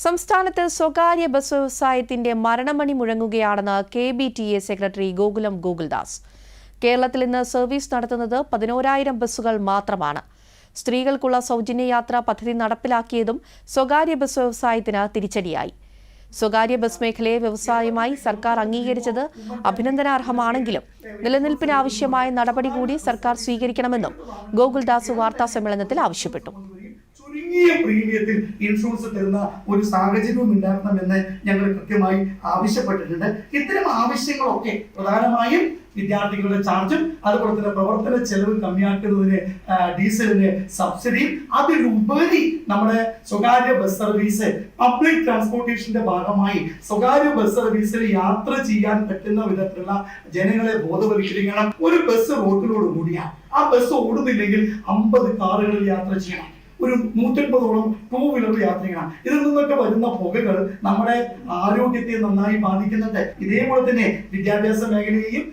സംസ്ഥാനത്ത് സ്വകാര്യ ബസ് വ്യവസായത്തിന്റെ മരണമണി മുഴങ്ങുകയാണെന്ന് KBTA സെക്രട്ടറി ഗോകുലം ഗോകുൽദാസ്. കേരളത്തിൽ ഇന്ന് സർവീസ് നടത്തുന്നത് 11,000 ബസ്സുകൾ മാത്രമാണ്. സ്ത്രീകൾക്കുള്ള സൗജന്യ യാത്രാ പദ്ധതി നടപ്പിലാക്കിയതും സ്വകാര്യ ബസ് വ്യവസായത്തിന് തിരിച്ചടിയായി. സ്വകാര്യ ബസ് മേഖലയെ വ്യവസായമായി സർക്കാർ അംഗീകരിച്ചത് അഭിനന്ദനാർഹമാണെങ്കിലും നിലനിൽപ്പിനാവശ്യമായ നടപടി കൂടി സർക്കാർ സ്വീകരിക്കണമെന്നും ഗോകുൽദാസ് വാർത്താസമ്മേളനത്തിൽ ആവശ്യപ്പെട്ടു. ചുരുങ്ങിയ പ്രീമിയത്തിൽ ഇൻഷുറൻസ് തരുന്ന ഒരു സാഹചര്യവും ഉണ്ടാക്കണമെന്ന് ഞങ്ങൾ കൃത്യമായി ആവശ്യപ്പെട്ടിട്ടുണ്ട്. ഇത്തരം ആവശ്യങ്ങളൊക്കെ പ്രധാനമായും വിദ്യാർത്ഥികളുടെ ചാർജും അതുപോലെ തന്നെ പ്രവർത്തന ചെലവ് കമ്മിയാക്കുന്നതിന് ഡീസലിന് സബ്സിഡിയും അതിലുപരി നമ്മുടെ സ്വകാര്യ ബസ് സർവീസ് പബ്ലിക് ട്രാൻസ്പോർട്ടേഷന്റെ ഭാഗമായി സ്വകാര്യ ബസ് സർവീസിൽ യാത്ര ചെയ്യാൻ പറ്റുന്ന വിധത്തിലുള്ള ജനങ്ങളെ ബോധവൽക്കരിക്കണം. ഒരു ബസ് റോഡിലോട് കൂടിയാൽ ആ ബസ് ഓടുന്നില്ലെങ്കിൽ 50 കാറുകളിൽ യാത്ര ചെയ്യണം. ഒരു 150ഓളം 2 വീലർ യാത്ര ചെയ്യണം. ഇതിൽ നിന്നൊക്കെ വരുന്ന പുകകൾ നമ്മുടെ ആരോഗ്യത്തെ നന്നായി ബാധിക്കുന്നുണ്ട്. ഇതേപോലെ തന്നെ വിദ്യാഭ്യാസ മേഖലയെയും